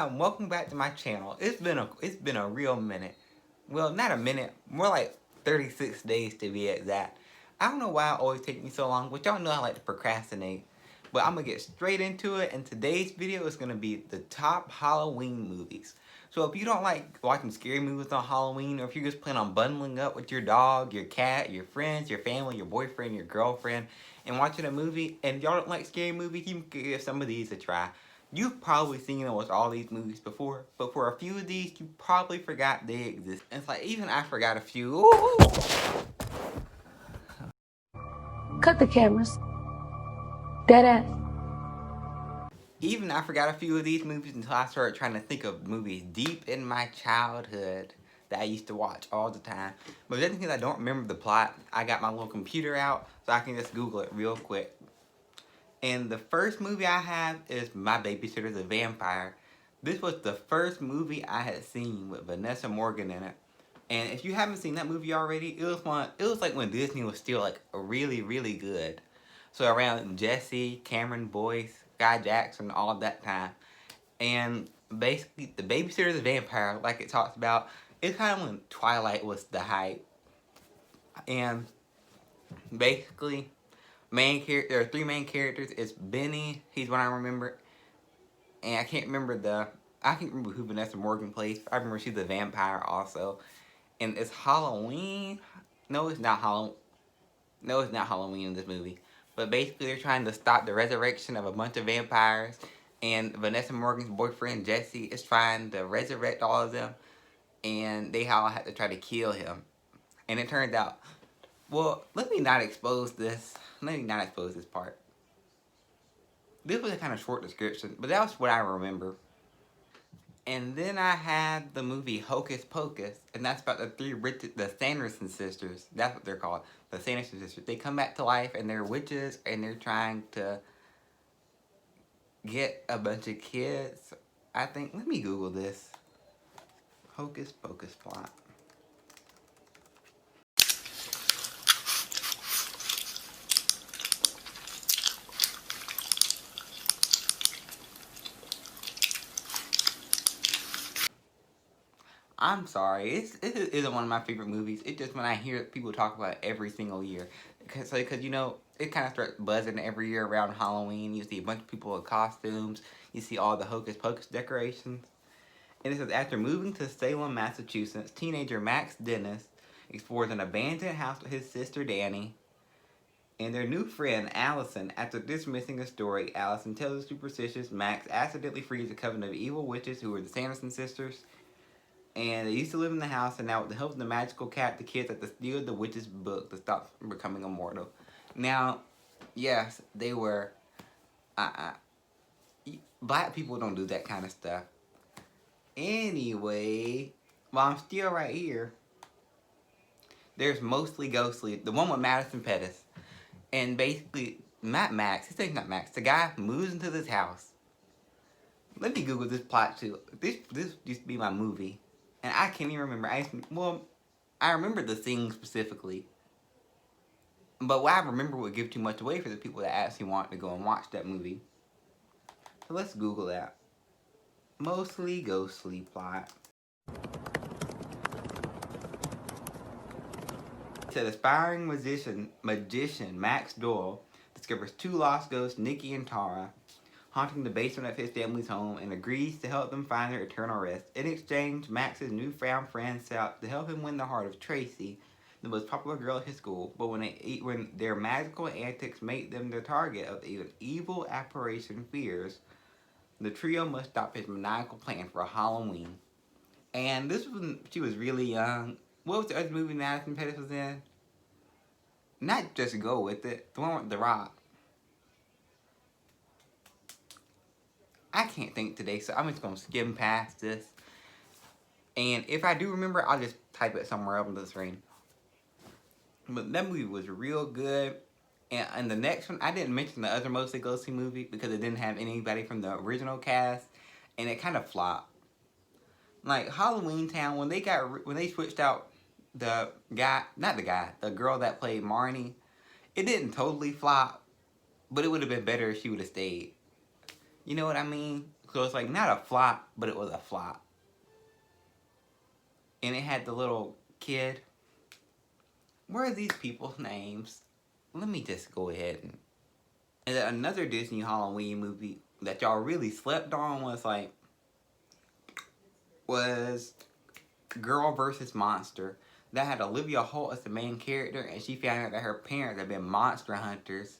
Welcome back to my channel. It's been a real minute. Well, not a minute, more like 36 days to be exact. I don't know why it always takes me so long, but y'all know I like to procrastinate. But I'm gonna get straight into it, and today's video is gonna be the top Halloween movies. So if you don't like watching scary movies on Halloween, or if you just plan on bundling up with your dog, your cat, your friends, your family, your boyfriend, your girlfriend, and watching a movie, and y'all don't like scary movies, you can give some of these a try. You've probably seen almost all these movies before, but for a few of these, you probably forgot they exist. And it's like, even I forgot a few. Ooh. Cut the cameras. Dead ass. Even I forgot a few of these movies until I started trying to think of movies deep in my childhood that I used to watch all the time. But just because I don't remember the plot, I got my little computer out so I can just Google it real quick. And the first movie I have is My Babysitter The Vampire. This was the first movie I had seen with Vanessa Morgan in it. And if you haven't seen that movie already, it was like when Disney was still like really, really good. So around Jesse, Cameron Boyce, Guy Jackson, all that time. And basically, The Babysitter The Vampire, like it talks about, it's kind of when Twilight was the hype. And basically, there are three main characters. It's Benny, he's what I remember. And I can't remember who Vanessa Morgan plays. I remember she's a vampire also. And it's Halloween. No, it's not Halloween. No, it's not Halloween in this movie. But basically, they're trying to stop the resurrection of a bunch of vampires. And Vanessa Morgan's boyfriend, Jesse, is trying to resurrect all of them. And they all have to try to kill him. And it turns out, well, let me not expose this. Let me not expose this part. This was a kind of short description, but that was what I remember. And then I had the movie Hocus Pocus, and that's about the Sanderson sisters. That's what they're called, the Sanderson sisters. They come back to life, and they're witches, and they're trying to get a bunch of kids. I think, let me Google this. Hocus Pocus plot. I'm sorry, it isn't one of my favorite movies. It's just when I hear people talk about it every single year. Because you know, it kind of starts buzzing every year around Halloween. You see a bunch of people in costumes. You see all the Hocus Pocus decorations. And it says, after moving to Salem, Massachusetts, teenager Max Dennis explores an abandoned house with his sister Danny and their new friend Allison. After dismissing the story, Allison tells the superstitious Max accidentally frees a coven of evil witches who were the Sanderson sisters. And they used to live in the house, and now with the help of the magical cat, the kids have to steal the witch's book to stop from becoming immortal. Now, yes, they were. Black people don't do that kind of stuff. Anyway, while I'm still right here, there's Mostly Ghostly, the one with Madison Pettis. And basically, not Max, his name's not Max, the guy moves into this house. Let me Google this plot too. This used to be my movie. And I can't even remember. I remember the scene specifically. But what I remember would give too much away for the people that actually want to go and watch that movie. So let's Google that. Mostly Ghostly plot. It said aspiring magician Max Doyle discovers two lost ghosts, Nikki and Tara, haunting the basement of his family's home, and agrees to help them find their eternal rest. In exchange, Max's newfound friend set out to help him win the heart of Tracy, the most popular girl at his school. But when their magical antics make them the target of an evil apparition fears, the trio must stop his maniacal plan for Halloween. And this was when she was really young. What was the other movie Madison Pettis was in? Not Just Go With It, the one with The Rock. I can't think today, so I'm just going to skim past this. And if I do remember, I'll just type it somewhere up on the screen. But that movie was real good. And the next one, I didn't mention the other Mostly Ghostly movie because it didn't have anybody from the original cast. And it kind of flopped. Like Halloween Town, when they switched out the girl that played Marnie, it didn't totally flop. But it would have been better if she would have stayed. You know what I mean? So it's like not a flop, but it was a flop. And it had the little kid. Where are these people's names? Let me just go ahead and then another Disney Halloween movie that y'all really slept on was Girl vs. Monster. That had Olivia Holt as the main character, and she found out that her parents had been monster hunters,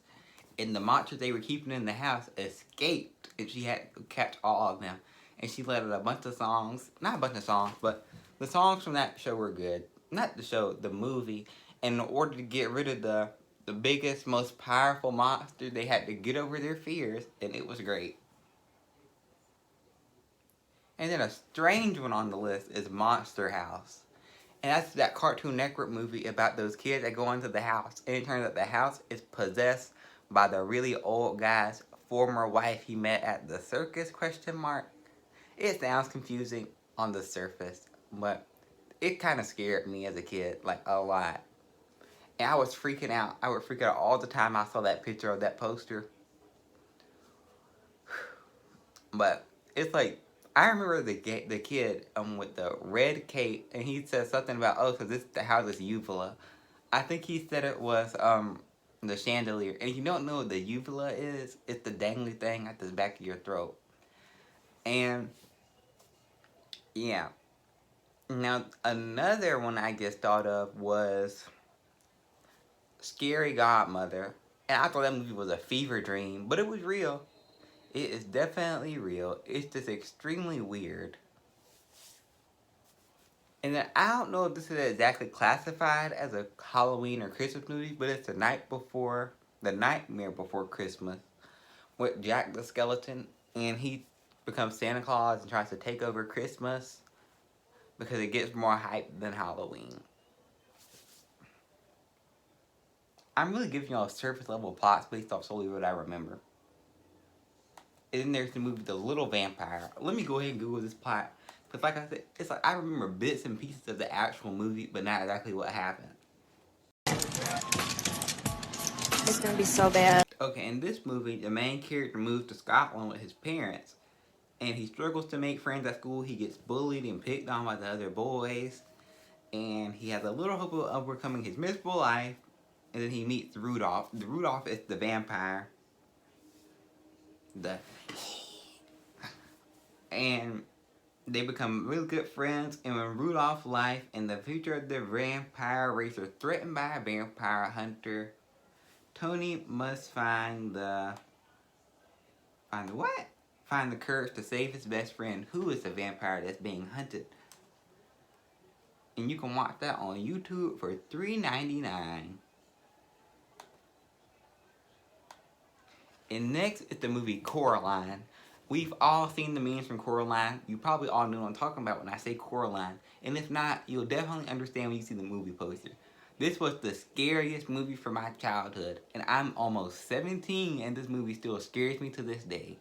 and the monsters they were keeping in the house escaped, and she had to catch all of them. And she let out a bunch of songs, not a bunch of songs, but the songs from that show were good. Not the show, the movie. And in order to get rid of the biggest, most powerful monster, they had to get over their fears, and it was great. And then a strange one on the list is Monster House. And that's that Cartoon Network movie about those kids that go into the house. And it turns out the house is possessed by the really old guy's former wife he met at the circus, question mark. It sounds confusing on the surface, but it kind of scared me as a kid, like a lot. And I was freaking out. I would freak out all the time I saw that picture of that poster. But it's like, I remember the kid with the red cape, and he said something about, oh, so this the house is uvula. I think he said it was the chandelier. And if you don't know what the uvula is, it's the dangly thing at the back of your throat. And yeah. Now another one I just thought of was Scary Godmother. And I thought that movie was a fever dream, but it was real. It is definitely real. It's just extremely weird. And then I don't know if this is exactly classified as a Halloween or Christmas movie, but it's the Nightmare Before Christmas with Jack the Skeleton, and he becomes Santa Claus and tries to take over Christmas because it gets more hype than Halloween. I'm really giving y'all surface level plots based off solely what I remember. And then there's the movie The Little Vampire. Let me go ahead and Google this plot. Because like I said, it's like I remember bits and pieces of the actual movie, but not exactly what happened. It's gonna be so bad. Okay, in this movie, the main character moves to Scotland with his parents. And he struggles to make friends at school. He gets bullied and picked on by the other boys. And he has a little hope of overcoming his miserable life. And then he meets Rudolph. Rudolph is the vampire. And they become really good friends, and when Rudolph's life and the future of the vampire race are threatened by a vampire hunter, Tony must find the what? Find the courage to save his best friend, who is the vampire that's being hunted. And you can watch that on YouTube for $3.99. And next is the movie Coraline. We've all seen the memes from Coraline. You probably all know what I'm talking about when I say Coraline. And if not, you'll definitely understand when you see the movie poster. This was the scariest movie from my childhood. And I'm almost 17 and this movie still scares me to this day.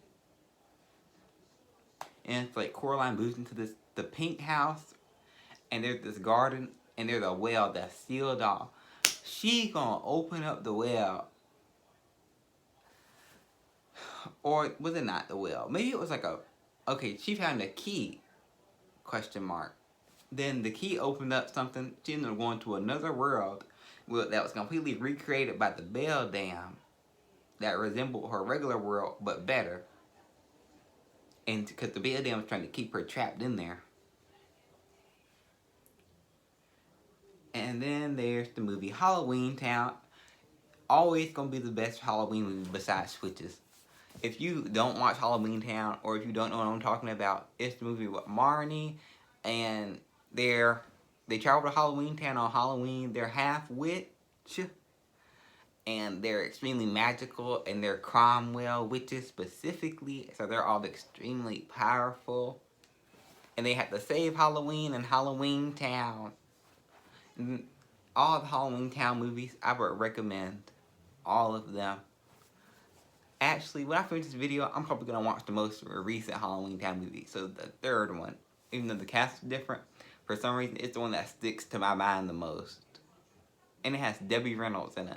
And it's like Coraline moves into the pink house. And there's this garden. And there's a well that's sealed off. She gonna open up the well. Or was it not the well? Maybe it was like okay, she found a key, question mark. Then the key opened up something. She ended up going to another world that was completely recreated by the Bell Dam that resembled her regular world, but better. And because the Bell Dam was trying to keep her trapped in there. And then there's the movie Halloween Town. Always gonna be the best Halloween movie besides Switches. If you don't watch Halloween Town, or if you don't know what I'm talking about, it's the movie with Marnie, and they travel to Halloween Town on Halloween. They're half witch, and they're extremely magical, and they're Cromwell witches specifically, so they're all extremely powerful. And they have to save Halloween and Halloween Town. And all the Halloween Town movies, I would recommend all of them. Actually, when I finish this video, I'm probably going to watch the most recent Halloween Town movie. So the third one, even though the cast is different, for some reason, it's the one that sticks to my mind the most. And it has Debbie Reynolds in it.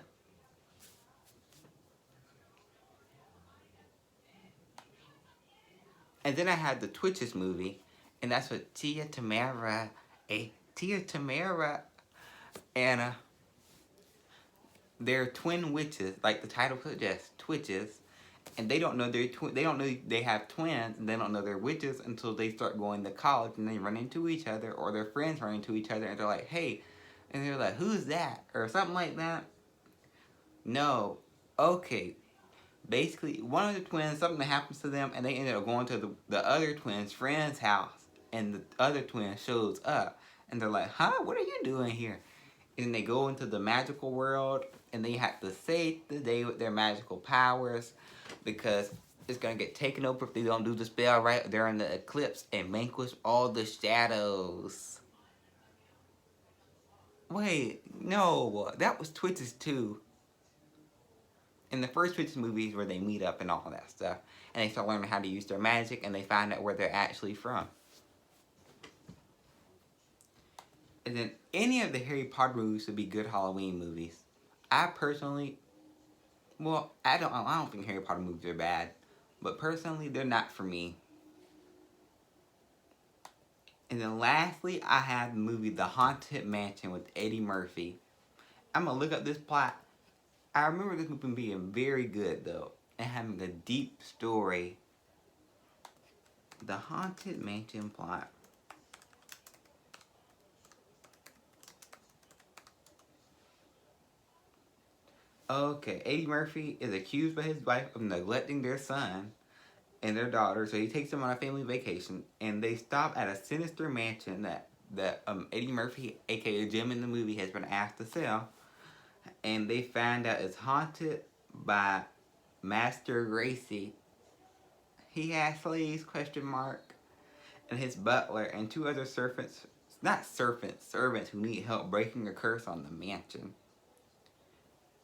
And then I had the Twitches movie, and that's with Tia Tamara, and they're twin witches, like the title suggests, twitches, and they don't know they don't know they have twins, and they don't know they're witches until they start going to college and they run into each other, or their friends run into each other, and they're like, hey, and they're like, who's that, or something like that. No, okay. Basically, one of the twins, something happens to them, and they ended up going to the other twin's friend's house, and the other twin shows up, and they're like, huh, what are you doing here? And they go into the magical world, and they have to save the day with their magical powers, because it's gonna get taken over if they don't do the spell right during the eclipse and vanquish all the shadows. Wait, no, that was Twitches 2. In the first Twitches movies where they meet up and all that stuff, and they start learning how to use their magic, and they find out where they're actually from. And then any of the Harry Potter movies would be good Halloween movies. I personally, well, I don't think Harry Potter movies are bad, but personally, they're not for me. And then lastly, I have the movie The Haunted Mansion with Eddie Murphy. I'm gonna look up this plot. I remember this movie being very good though, and having a deep story. The Haunted Mansion plot. Okay, Eddie Murphy is accused by his wife of neglecting their son and their daughter, so he takes them on a family vacation, and they stop at a sinister mansion that Eddie Murphy, aka Jim in the movie, has been asked to sell, and they find out it's haunted by Master Gracie. He has slaves, ? And his butler and two other servants who need help breaking a curse on the mansion.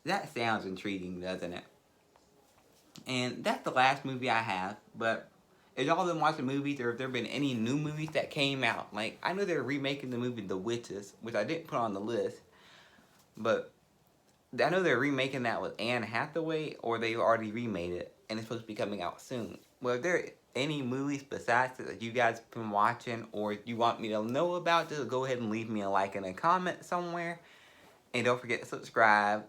That sounds intriguing, doesn't it? And that's the last movie I have, but if y'all been watching movies, or if there been any new movies that came out, like, I know they're remaking the movie The Witches, which I didn't put on the list, but I know they're remaking that with Anne Hathaway, or they already remade it, and it's supposed to be coming out soon. Well, if there are any movies besides that you guys have been watching, or you want me to know about, just go ahead and leave me a like and a comment somewhere, and don't forget to subscribe.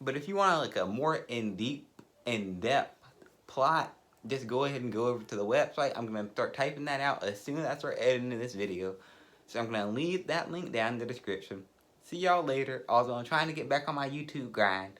But if you want like a more in-depth plot, just go ahead and go over to the website. I'm going to start typing that out as soon as I start editing this video. So I'm going to leave that link down in the description. See y'all later. Also, I'm trying to get back on my YouTube grind.